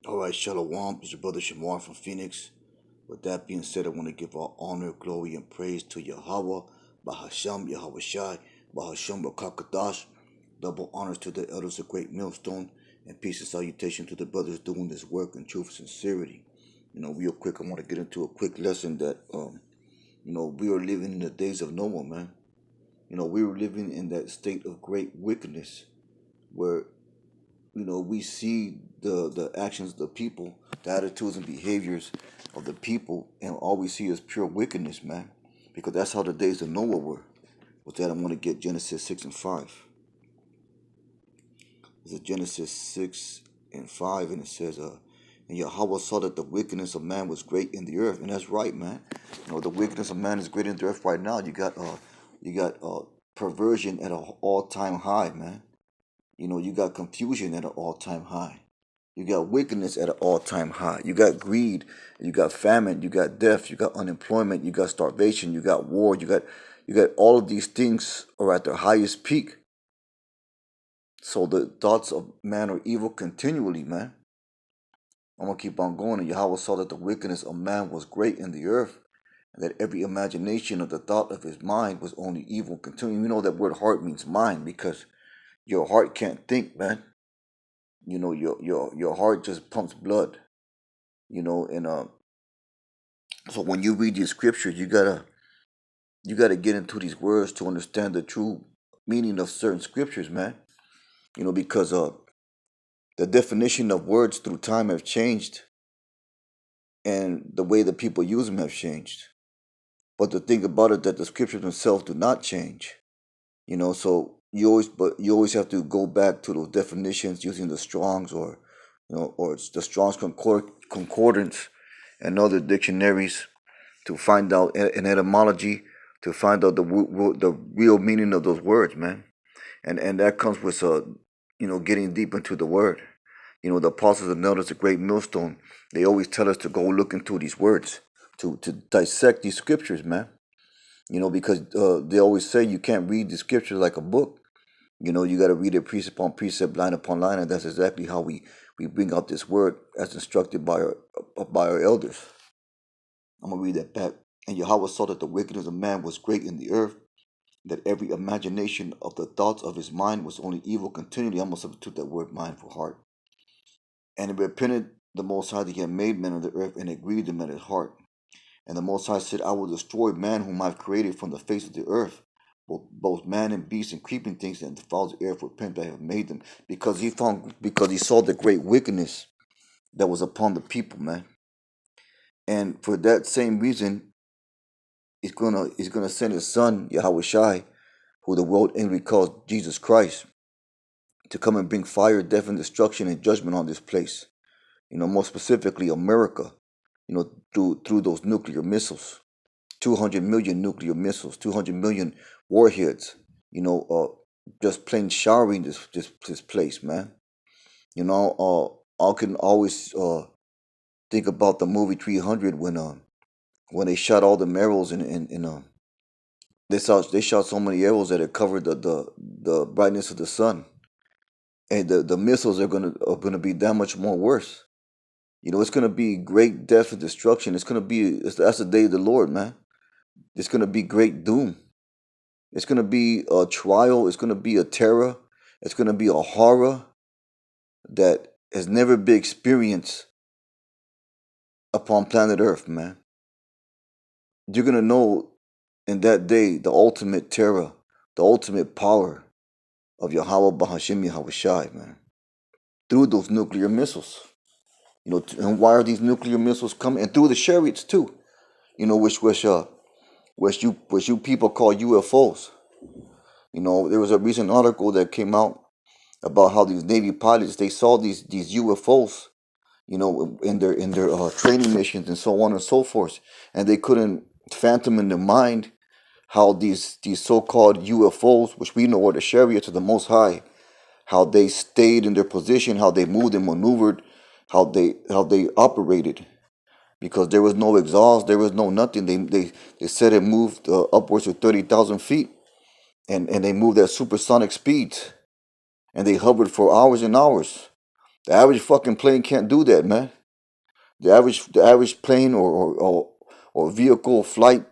All right, Shalom. It's your brother Shamar from Phoenix. With that being said, I want to give all honor, glory, and praise to Yahweh, BAHASHAM, YAHAWAHSHI, BAHASHAM, QUADASH. Double honors to the elders of Great Millstone, and peace and salutation to the brothers doing this work in truth and sincerity. Real quick, I want to get into a quick lesson that, we are living in the days of Noah, man. We were living in that state of great wickedness where we see the actions of the people, the attitudes and behaviors of the people, and all we see is pure wickedness, man. Because that's how the days of Noah were. With that, I'm going to get Genesis 6 and 5. It's Genesis 6 and 5, and it says, and Yahweh saw that the wickedness of man was great in the earth. And that's right, man. The wickedness of man is great in the earth right now. You got perversion at an all-time high, man. You got confusion at an all-time high. You got wickedness at an all-time high. You got greed. You got famine. You got death. You got unemployment. You got starvation. You got war. You got all of these things are at their highest peak. So the thoughts of man are evil continually, man. I'm going to keep on going. And Yahweh saw that the wickedness of man was great in the earth, and that every imagination of the thought of his mind was only evil continually. You know that word heart means mind, because your heart can't think, man. Your heart just pumps blood. And so when you read these scriptures, you gotta get into these words to understand the true meaning of certain scriptures, man. Because the definition of words through time have changed, and the way that people use them have changed. But the thing about it that the scriptures themselves do not change. So you always have to go back to those definitions using the Strong's or the Strong's concordance and other dictionaries to find out an etymology, to find out the real meaning of those words, man. And that comes with getting deep into the word. The apostles and elders of Great Millstone, they always tell us to go look into these words, to dissect these scriptures, man. Because they always say you can't read the scriptures like a book. You got to read it precept upon precept, line upon line, and that's exactly how we bring out this word as instructed by our elders. I'm going to read that back. And Yahweh saw that the wickedness of man was great in the earth, that every imagination of the thoughts of his mind was only evil continually. I'm going to substitute that word mind for heart. And it repented the Most High that he had made man on the earth, and it grieved him at his heart. And the Most High said, I will destroy man whom I have created from the face of the earth, both man and beast and creeping things, and the fowls of the earth repent that I have made them. Because he saw the great wickedness that was upon the people, man. And for that same reason, he's gonna send his son, YAHAWAHSHI, who the world inwardly calls Jesus Christ, to come and bring fire, death, and destruction and judgment on this place. More specifically America, through those nuclear missiles. 200 million nuclear missiles, 200 million warheads, just plain showering this place, man. I can always think about the movie 300 when they shot all the arrows and they shot so many arrows that it covered the brightness of the sun, and the missiles are gonna be that much more worse. It's gonna be great death and destruction. That's the day of the Lord, man. It's gonna be great doom. It's going to be a trial. It's going to be a terror. It's going to be a horror that has never been experienced upon planet Earth, man. You're going to know in that day the ultimate terror, the ultimate power of Yahweh, BAHASHAM, YAHAWAHSHI, man. Through those nuclear missiles. And why are these nuclear missiles coming? And through the chariots too. Which you people call UFOs. There was a recent article that came out about how these Navy pilots, they saw these UFOs, in their training missions and so on and so forth, and they couldn't fathom in their mind how these so-called UFOs, which we know are the chariots of the Most High, how they stayed in their position, how they moved and maneuvered, how they operated, because there was no exhaust, there was no nothing. They said it moved upwards of 30,000 feet. And they moved at supersonic speeds, and they hovered for hours and hours. The average fucking plane can't do that, man. The average plane or vehicle flight,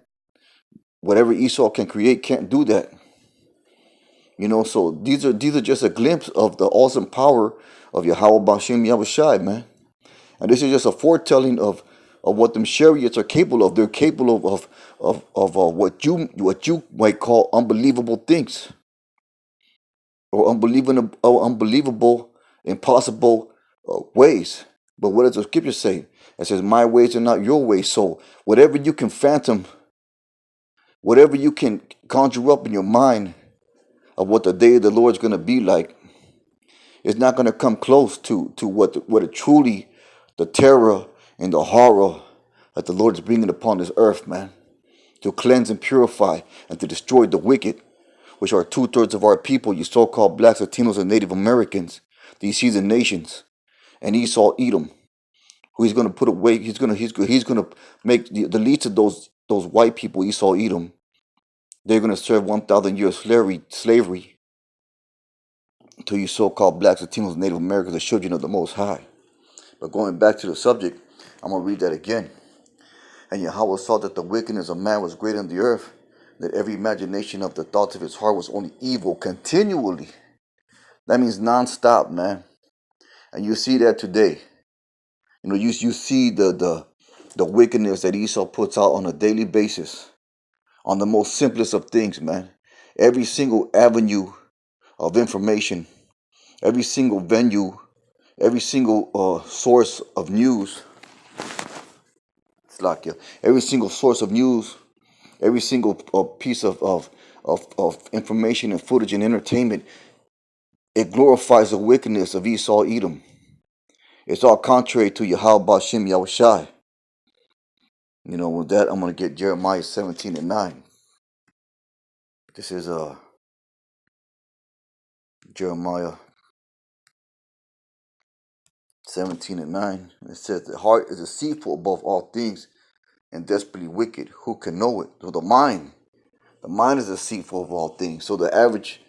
whatever Esau can create, can't do that. So these are just a glimpse of the awesome power of YAHAWAHSHI, man. And this is just a foretelling of what them chariots are capable of. They're capable of what you might call unbelievable things, or unbelievable, impossible ways. But what does the scripture say? It says, "My ways are not your ways." So whatever you can fathom, whatever you can conjure up in your mind of what the day of the Lord is going to be like, it's not going to come close to what it truly, the terror and the horror that the Lord is bringing upon this earth, man, to cleanse and purify and to destroy the wicked, which are 2/3 of our people, you so-called blacks, Latinos, and Native Americans, these heathen nations, and Esau, Edom, who he's going to put away. He's going to make the least of those white people, Esau, Edom. They're going to serve 1,000 years slavery to you so-called blacks, Latinos, and Native Americans, the children of the Most High. But going back to the subject, I'm going to read that again. "And Yahweh saw that the wickedness of man was great on the earth, that every imagination of the thoughts of his heart was only evil continually." That means non-stop, man. And you see that today. You see the wickedness that Esau puts out on a daily basis, on the most simplest of things, man. Every single avenue of information, every single venue, every single source of news, every single source of news, every single piece of information and footage and entertainment, it glorifies the wickedness of Esau, Edom. It's all contrary to YAHWAHSHI, Yahawashi. With that, I'm going to get Jeremiah 17:9. This is Jeremiah 17:9. It says, "The heart is deceitful above all things and desperately wicked. Who can know it?" So the mind is deceitful of all things. So the average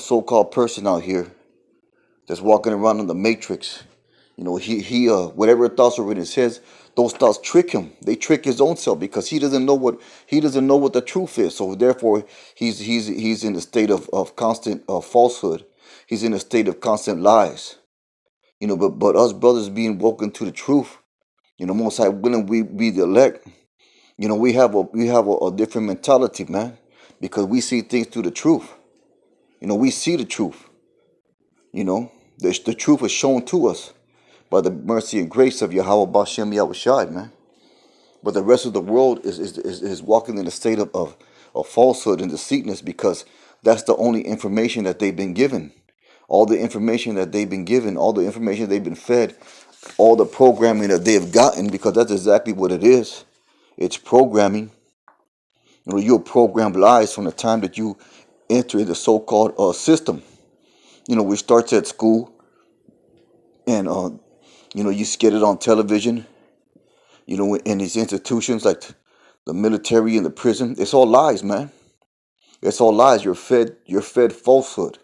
so-called person out here that's walking around in the matrix, he whatever thoughts are in his head, those thoughts trick him. They trick his own self because he doesn't know what the truth is. So therefore, he's in a state of constant falsehood. He's in a state of constant lies. But us brothers being woken to the truth, Most High willing we be the elect. We have a different mentality, man, because we see things through the truth. We see the truth. The truth is shown to us by the mercy and grace of YAHWAHSHI, Yahawashi, man. But the rest of the world is walking in a state of falsehood and deceitness, because that's the only information that they've been given. All the information that they've been given, all the information they've been fed, all the programming that they've gotten, because that's exactly what it is. It's programming. You're programmed lies from the time that you enter the so-called system. Which starts at school, and you get it on television. In these institutions like the military and the prison, it's all lies, man. It's all lies. You're fed falsehood.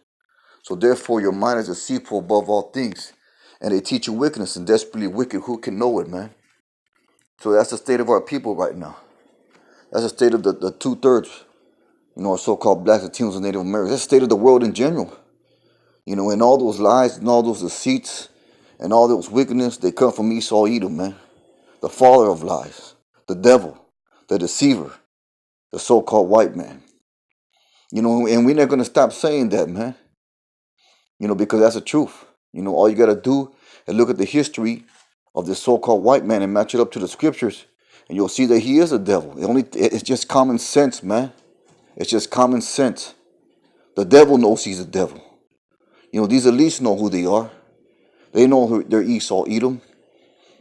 So therefore, your mind is deceitful above all things, and they teach you wickedness, and desperately wicked. Who can know it, man? So that's the state of our people right now. That's the state of the 2/3, so-called blacks, Latinos, and Native Americans. That's the state of the world in general. And all those lies and all those deceits and all those wickedness, they come from Esau, Edom, man. The father of lies, the devil, the deceiver, the so-called white man. And we're not going to stop saying that, man. Because that's the truth. All you got to do is look at the history of this so-called white man and match it up to the scriptures, and you'll see that he is a devil. It's just common sense, man. It's just common sense. The devil knows he's a devil. These elites know who they are. They know who they're Esau, Edom.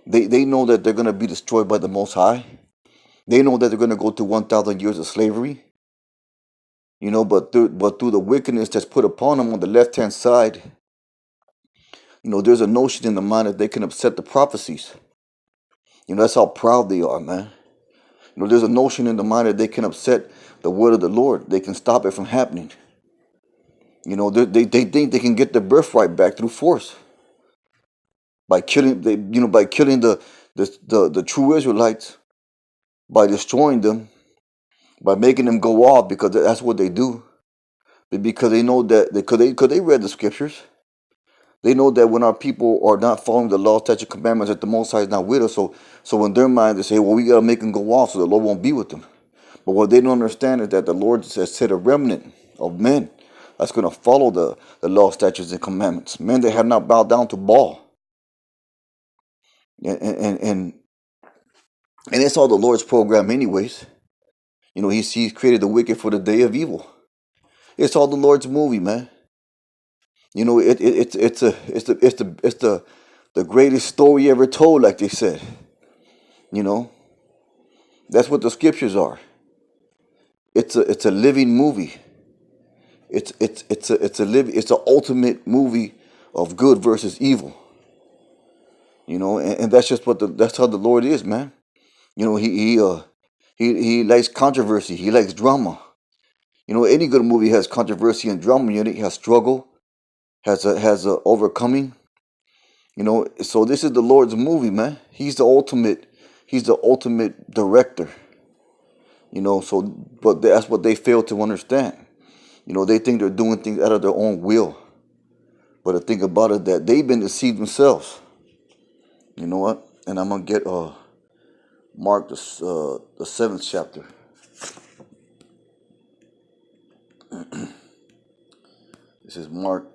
They know that they're going to be destroyed by the Most High. They know that they're going to go through 1,000 years of slavery. But through the wickedness that's put upon them on the left-hand side, there's a notion in the mind that they can upset the prophecies. That's how proud they are, man. There's a notion in the mind that they can upset the word of the Lord. They can stop it from happening. They think they can get their birthright back through force. by killing by killing the true Israelites, by destroying them, by making them go off, because that's what they do. Because they know that because they read the scriptures. They know that when our people are not following the law, statutes, commandments, that the Most High is not with us. So in their mind, they say, well, we got to make them go off so the Lord won't be with them. But what they don't understand is that the Lord has set a remnant of men that's going to follow the law, statutes, and commandments. Men that have not bowed down to Baal. And it's all the Lord's program anyways. He's created the wicked for the day of evil. It's all the Lord's movie, man. It's the greatest story ever told, like they said. That's what the scriptures are. It's a living movie. It's the ultimate movie of good versus evil. And that's just that's how the Lord is, man. He likes controversy. He likes drama. Any good movie has controversy and drama in it. It has struggle, has a overcoming. So this is the Lord's movie, man. He's the ultimate director. But that's what they fail to understand. They think they're doing things out of their own will. But the thing about it, that they've been deceived themselves. You know what? And I'm going to get Mark the 7th chapter. This is Mark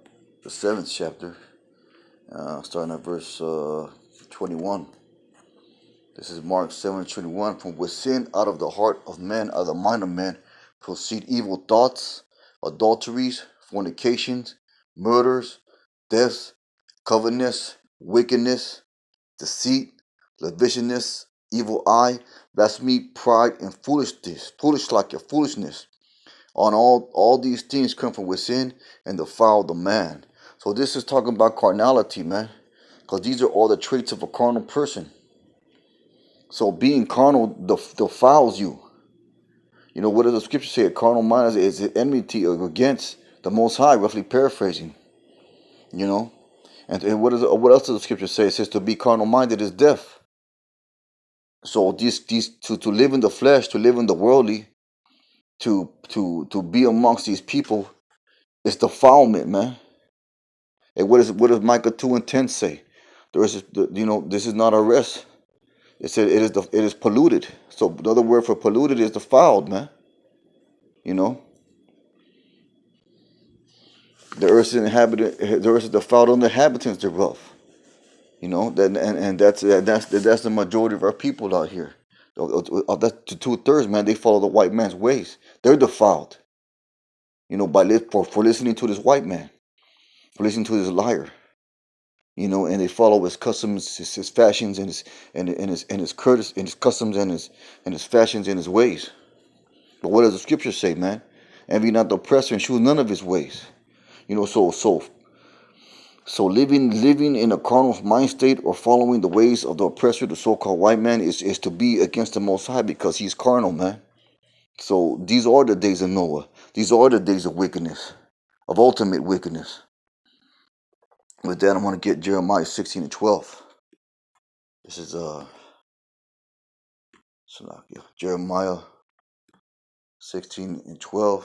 the 7th chapter, starting at verse 21. This is Mark 7:21. From within, out of the heart of man, out of the mind of man, proceed evil thoughts, adulteries, fornications, murders, thefts, covetousness, wickedness, deceit, lasciviousness, evil eye, blasphemy, pride, and foolishness. On all these things come from within and defile the man. So this is talking about carnality, man, because these are all the traits of a carnal person. So being carnal defiles you. What does the scripture say? A carnal mind is enmity against the Most High, roughly paraphrasing. And what else does the scripture say? It says to be carnal minded is death. So these to live in the flesh, to live in the worldly, to be amongst these people is defilement, man. And what does Micah 2:10 say? This is not a rest. It said it is polluted. So another word for polluted is defiled, man. The earth is defiled on the inhabitants thereof. That's the majority of our people out here. That's 2/3, man. They follow the white man's ways. They're defiled. For listening to this white man, for listening to this liar. And they follow his customs, his fashions, and his courtesy, and his customs, and his fashions, and his ways. But what does the scripture say, man? Envy not the oppressor, and choose none of his ways. So living in a carnal mind state or following the ways of the oppressor, the so-called white man, is to be against the Most High, because he's carnal, man. So these are the days of Noah. These are the days of wickedness, of ultimate wickedness. With that, I'm going to get Jeremiah 16:12. This is Jeremiah 16:12.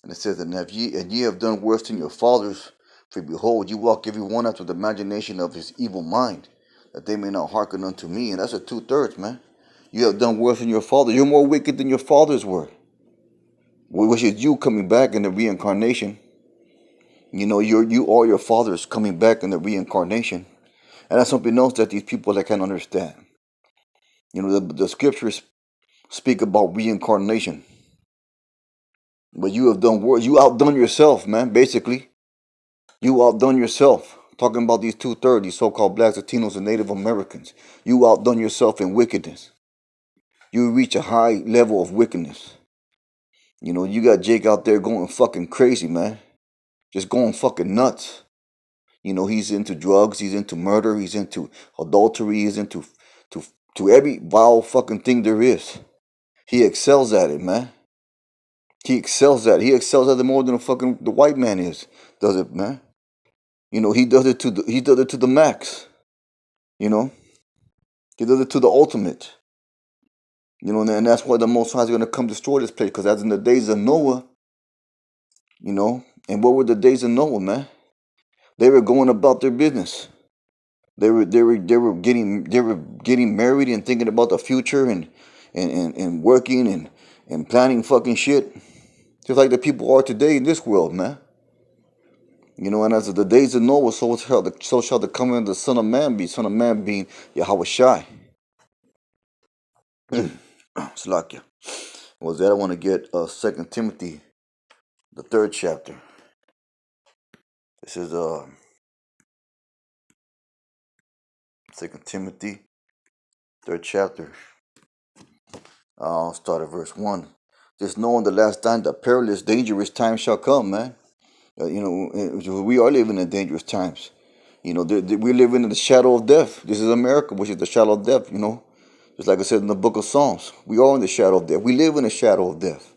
And it says, and ye have done worse than your fathers, for behold, you walk every one after the imagination of his evil mind, that they may not hearken unto me. And that's a 2/3, man. You have done worse than your fathers. You're more wicked than your fathers were. Which is you coming back in the reincarnation. You are your fathers coming back in the reincarnation. And that's something else that these people that can't understand. The scriptures speak about reincarnation. But you have done worse. You outdone yourself, man, basically. You outdone yourself. Talking about these 2/3, these so-called blacks, Latinos, and Native Americans. You outdone yourself in wickedness. You reach a high level of wickedness. You got Jake out there going fucking crazy, man. Just going fucking nuts. He's into drugs, he's into murder, he's into adultery, he's into every vile fucking thing there is. He excels at it, man. He excels at it more than the white man does it, man. He does it to the max. You know, he does it to the ultimate. And that's why the Most High is going to come destroy this place. Because as in the days of Noah, and what were the days of Noah, man? They were going about their business. They were getting married and thinking about the future and working and planning fucking shit. Just like the people are today in this world, man. And as of the days of Noah, so shall the coming of the Son of Man be. Son of Man being YAHAWAHSHI. Slakia. Was that I want to get 2 Timothy, the 3rd chapter. This is 2 Timothy, 3rd chapter. I'll start at verse 1. Just knowing the last time that perilous, dangerous times shall come, man. We are living in dangerous times. We're living in the shadow of death. This is America, which is the shadow of death, Just like I said in the book of Psalms. We are in the shadow of death. We live in the shadow of death.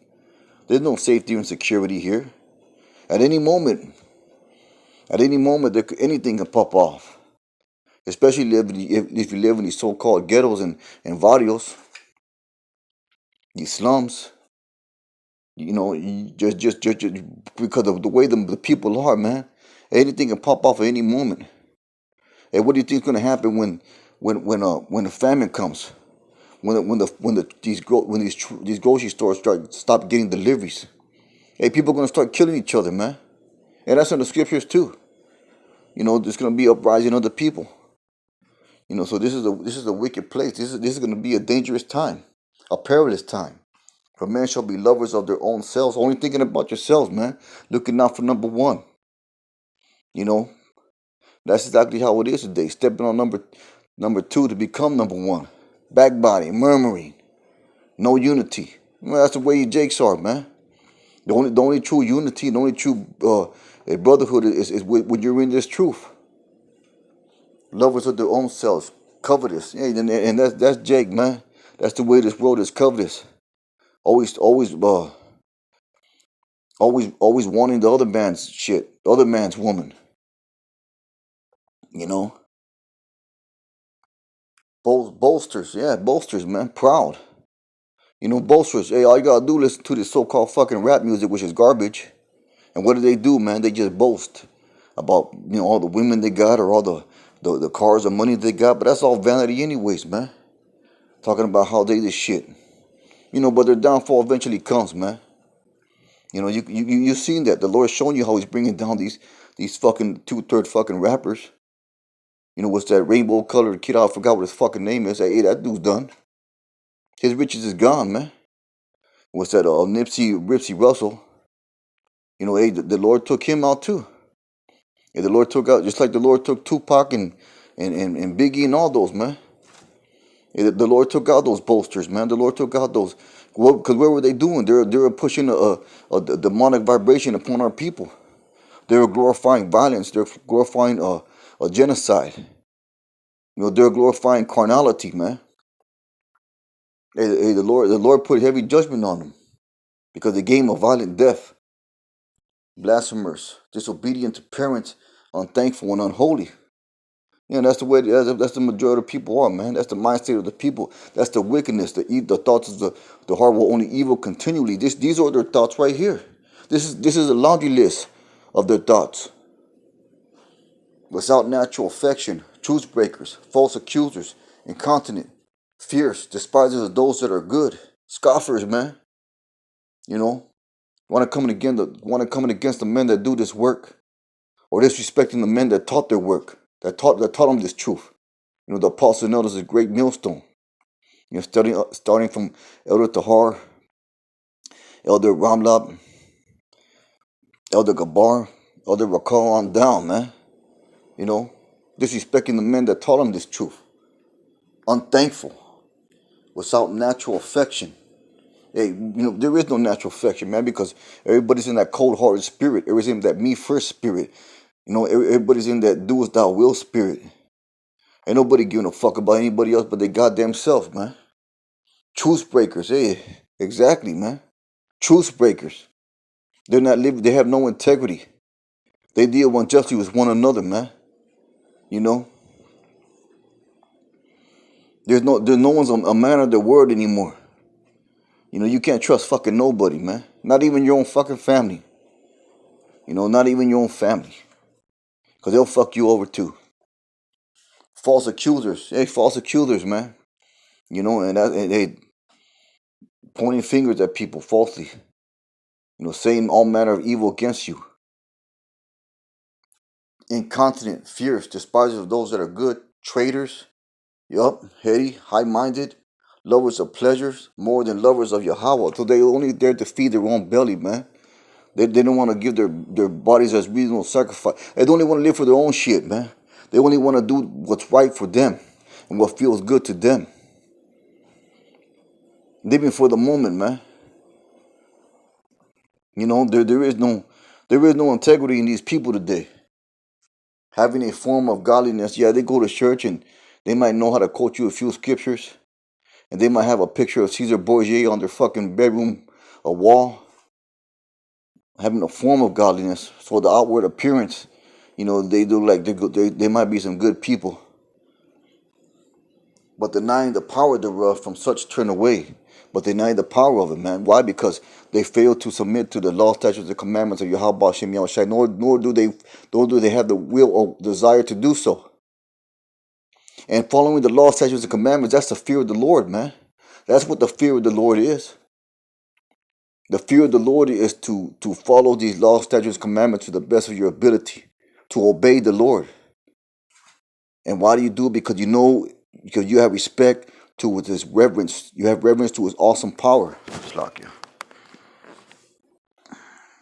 There's no safety and security here. At any moment, anything can pop off. Especially if you live in these so-called ghettos and barrios, these slums. Just because of the way the people are, man. Anything can pop off at any moment. And what do you think is going to happen when the famine comes? These grocery stores stop getting deliveries? Hey, people are going to start killing each other, man. And that's in the scriptures too. There's going to be uprising of the people. So this is a wicked place. This is going to be a dangerous time, a perilous time. For men shall be lovers of their own selves, only thinking about yourselves, man. Looking out for number one. That's exactly how it is today. Stepping on number two to become number one. Backbiting, murmuring, no unity. Well, that's the way you jakes are, man. The only true unity, the only true brotherhood is when you're in this truth. Lovers of their own selves, covetous. Yeah, and that's Jake, man. That's the way this world is, covetous. Always wanting the other man's shit, the other man's woman. Bolsters, man, proud. Bolsters. Hey, all you gotta do is listen to this so-called fucking rap music, which is garbage. And what do, man? They just boast about all the women they got or all the cars or money they got, but that's all vanity anyways, man. Talking about how they this shit. But their downfall eventually comes, man. You've seen that. The Lord's showing you how he's bringing down these fucking 2/3 fucking rappers. What's that rainbow colored kid? I forgot what his fucking name is. Hey, that dude's done. His riches is gone, man. What's that? Ripsey Russell. Hey, the Lord took him out too. Yeah, the Lord took out, just like the Lord took Tupac and Biggie and all those, man. Yeah, the Lord took out those bolsters, man. The Lord took out those. Because what were they doing? They were pushing a demonic vibration upon our people. They were glorifying violence. They're glorifying a genocide. They're glorifying carnality, man. Hey, the Lord put heavy judgment on them because they gave them a violent death. Blasphemers, disobedient to parents, unthankful and unholy. That's the way. That's the majority of people are, man. That's the mindset of the people. That's the wickedness. The thoughts of the heart will only evil continually. These are their thoughts right here. This is a laundry list of their thoughts. Without natural affection, truth breakers, false accusers, incontinent, fierce, despisers of those that are good, scoffers, man. Want to come against the men that do this work, or disrespecting the men that taught their work, that taught them this truth. The apostle and elders is a great millstone. Starting from Elder Tahar, Elder Ramlab, Elder Gabar, Elder Rakal on down, man. Disrespecting the men that taught them this truth. Unthankful, without natural affection. Hey, there is no natural affection, man, because everybody's in that cold-hearted spirit. Everybody's in that me-first spirit. Everybody's in that do-as-thou-will spirit. Ain't nobody giving a fuck about anybody else but their goddamn self, man. Truth breakers, hey, exactly, man. Truth breakers. They're not living. They have no integrity. They deal unjustly with one another, man. You know, there's no one's a man of their word anymore. You know, you can't trust fucking nobody, man. Not even your own fucking family. You know, not even your own family. Because they'll fuck you over too. False accusers. Hey, false accusers, man. You know, and they pointing fingers at people falsely. You know, saying all manner of evil against you. Incontinent, fierce, despisers of those that are good, traitors. Yup, heady, high-minded, lovers of pleasures, more than lovers of Yahawah. So they only there to feed their own belly, man. They don't want to give their bodies as reasonable sacrifice. They don't even want to live for their own shit, man. They only want to do what's right for them and what feels good to them. Living for the moment, man. You know, there is no integrity in these people today. Having a form of godliness, yeah, they go to church and they might know how to quote you a few scriptures, and they might have a picture of Caesar Borgia on their fucking bedroom, a wall, having a form of godliness. So the outward appearance, you know, they do like they might be some good people, but denying the power thereof, from such turn away. But they deny the power of it, man. Why? Because they fail to submit to the law, statutes, and commandments of YAHAWAHSHI, nor do they have the will or desire to do so. And following the law, statutes, and commandments, that's the fear of the Lord, man. That's what the fear of the Lord is. The fear of the Lord is to follow these law, statutes, commandments to the best of your ability, to obey the Lord. And why do you do it? Because you have respect to his reverence. You have reverence to his awesome power.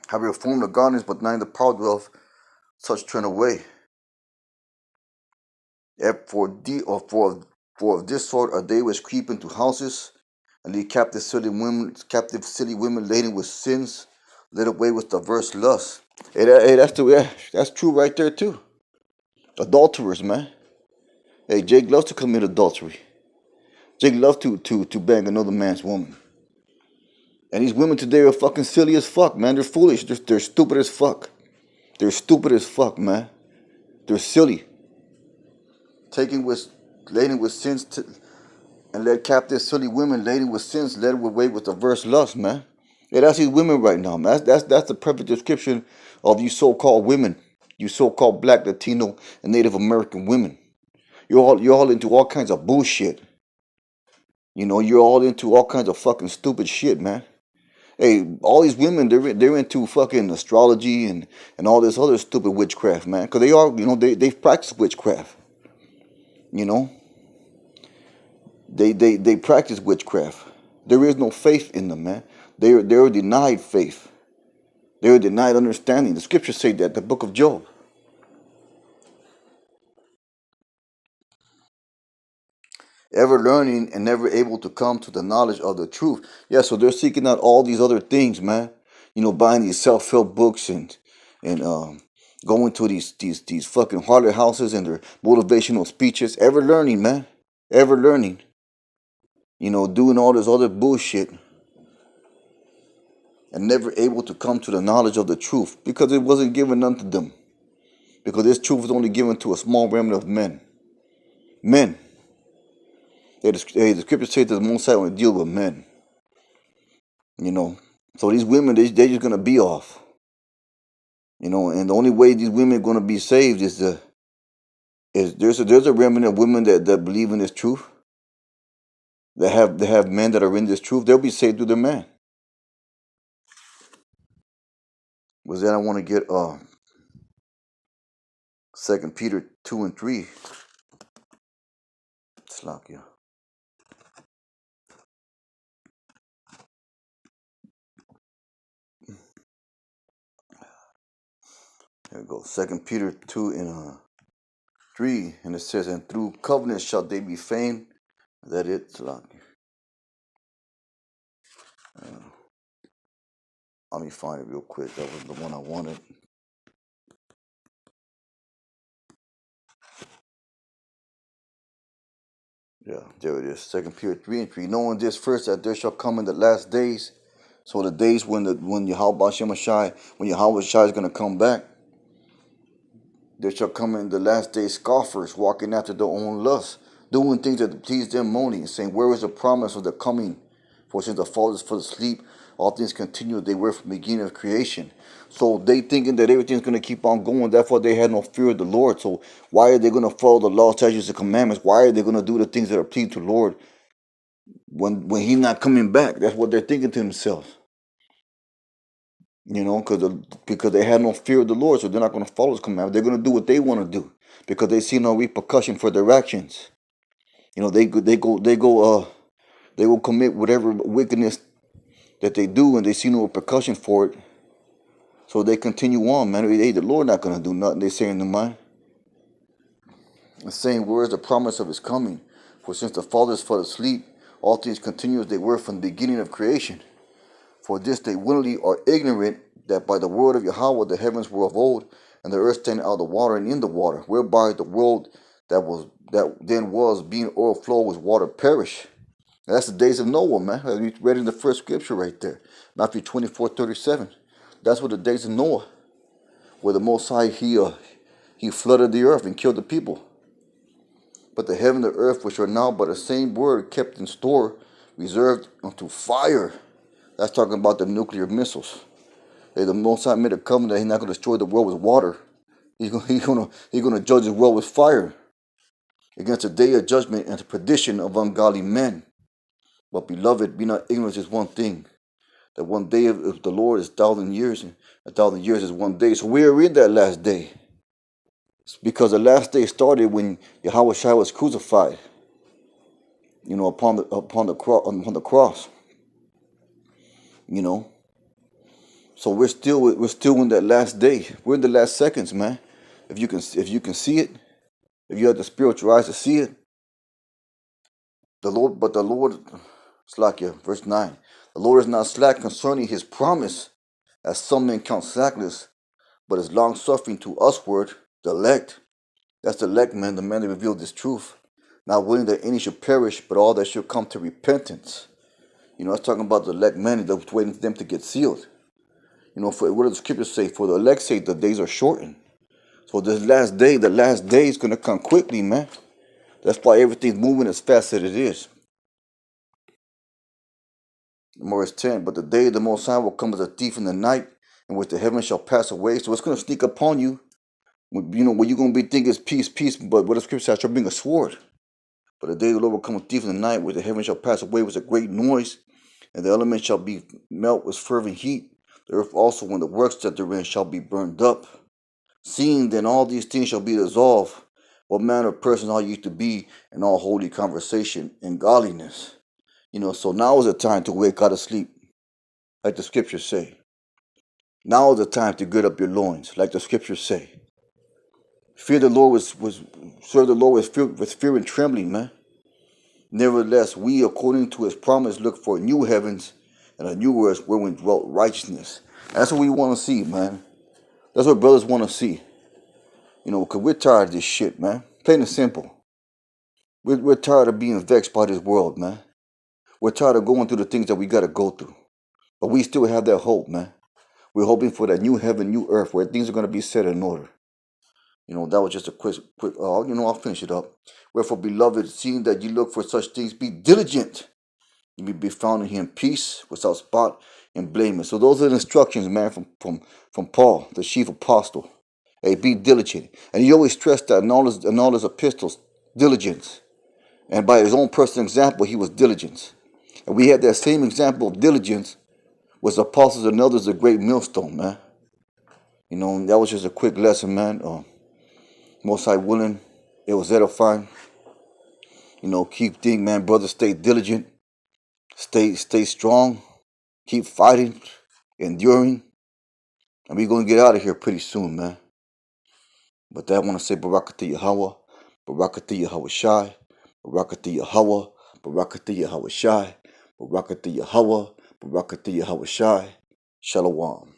Have you formed the godliness, but denying the power thereof, such turn away. For of this sort are they which creep into houses, and lead captive silly women laden with sins, led away with diverse lusts. Hey, that's true right there too. Adulterers, man. Hey, Jake loves to commit adultery. Jake loves to bang another man's woman. And these women today are fucking silly as fuck, man. They're foolish. They're stupid as fuck. They're stupid as fuck, man. They're silly. Laden with sins, and led captive silly women laden with sins, led away with diverse lust, man. Yeah, that's these women right now, man. That's the perfect description of you so-called women, you so-called Black, Latino, and Native American women. You're all into all kinds of bullshit. You know, you're all into all kinds of fucking stupid shit, man. Hey, all these women, they're into fucking astrology and all this other stupid witchcraft, man. Because they've practiced witchcraft. You know, they practice witchcraft. There is no faith in them, man. They're denied faith. They're denied understanding. The scriptures say that, the book of Job. Ever learning and never able to come to the knowledge of the truth. Yeah, so they're seeking out all these other things, man. You know, buying these self-help books and going to these fucking harlot houses and their motivational speeches. Ever learning, man. Ever learning. You know, doing all this other bullshit. And never able to come to the knowledge of the truth. Because it wasn't given unto them. Because this truth was only given to a small remnant of men. Men. The scripture says that the Most High only deal with men. You know. So these women, they're just going to be off. You know, and the only way these women are going to be saved is there's a remnant of women that believe in this truth. They have men that are in this truth. They'll be saved through their man. Was that I want to get 2 Peter 2 and 3. Slakia. There we go. 2 Peter 2 and 3. And it says, and through covenant shall they be famed. That it, Slakia. Let me find it real quick. That was the one I wanted. Yeah, there it is. 2 Peter 3 and 3. Knowing this first, that there shall come in the last days. So the days when Yahawah is going to come back. There shall come in the last day scoffers, walking after their own lusts, doing things that please them, moaning, saying, where is the promise of the coming? For since the fathers fell asleep, all things continue they were from the beginning of creation. So they thinking that everything's going to keep on going. Therefore, they had no fear of the Lord. So why are they going to follow the law, statutes, and commandments? Why are they going to do the things that are pleasing to the Lord when He's not coming back? That's what they're thinking to themselves. You know, because they had no fear of the Lord, so they're not going to follow His commandments. They're going to do what they want to do because they see no repercussion for their actions. You know, they go commit whatever wickedness that they do, and they see no repercussion for it. So they continue on, man. Hey, the Lord not going to do nothing. They say in their mind, and saying, where is the promise of His coming? For since the fathers fell asleep, all things continue as they were from the beginning of creation. For this they willingly are ignorant that by the word of Yahweh the heavens were of old, and the earth standing out of the water and in the water, whereby the world that then was being overflowed with water perished. And that's the days of Noah, man. As we read in the first scripture right there, Matthew 24:37. That's what the days of Noah, where the Most High he flooded the earth and killed the people. But the heaven and the earth, which are now by the same word kept in store, reserved unto fire. That's talking about the nuclear missiles. The Most High made a covenant that He's not going to destroy the world with water. He's going to judge the world with fire against the day of judgment and the perdition of ungodly men. But beloved, be not ignorant of this one thing, that one day of the Lord is 1,000 years, and 1,000 years is one day. So we are in that last day. It's because the last day started when YAHAWAHSHI was crucified, you know, upon the cross. You know, so we're still in that last day. We're in the last seconds, man. If you can see it, if you have the spiritual eyes to see it, the Lord, Slakia, verse 9, the Lord is not slack concerning His promise, as some men count slackness, but is long suffering to usward, the elect. That's the elect, man, the man that revealed this truth, not willing that any should perish, but all that should come to repentance. You know, it's talking about the elect man that's waiting for them to get sealed. You know, for what does the scriptures say? For the elect's sake, the days are shortened. So the last day is going to come quickly, man. That's why everything's moving as fast as it is. Verse 10, but the day of the Most High will come as a thief in the night, in which the heavens shall pass away. So it's going to sneak upon you. You know, when you're going to be thinking is peace, peace, but what the scripture says, shall bring a sword. But the day of the Lord will come as a thief in the night, where the heavens shall pass away with a great noise, and the elements shall be melt with fervent heat. The earth also, when the works that therein shall be burned up. Seeing then all these things shall be dissolved, what manner of persons are you to be in all holy conversation and godliness? You know, so now is the time to wake out of sleep, like the scriptures say. Now is the time to gird up your loins, like the scriptures say. Fear the Lord serve the Lord with fear and trembling, man. Nevertheless, we, according to His promise, look for new heavens and a new earth wherein dwelt righteousness. That's what we want to see, man. That's what brothers want to see. You know, because we're tired of this shit, man. Plain and simple. We're tired of being vexed by this world, man. We're tired of going through the things that we got to go through. But we still have that hope, man. We're hoping for that new heaven, new earth, where things are going to be set in order. You know, that was just a quick, I'll finish it up. Wherefore, beloved, seeing that you look for such things, be diligent. You may be found in Him peace, without spot and blameless. So those are the instructions, man, from Paul, the chief apostle. Hey, be diligent. And he always stressed that in all his epistles, diligence. And by his own personal example, he was diligent. And we had that same example of diligence with the apostles and others, a great millstone, man. You know, that was just a quick lesson, man. Most High willing, it was edifying. You know, keep thinking, man, brother, stay diligent. Stay strong. Keep fighting, enduring. And we're going to get out of here pretty soon, man. But that I want to say Barakatah Yahweh, Barakatah YAHAWAHSHI, Barakatah Yahweh, Barakatah YAHAWAHSHI, Barakatah Yahweh, Barakatah YAHAWAHSHI. Shalom.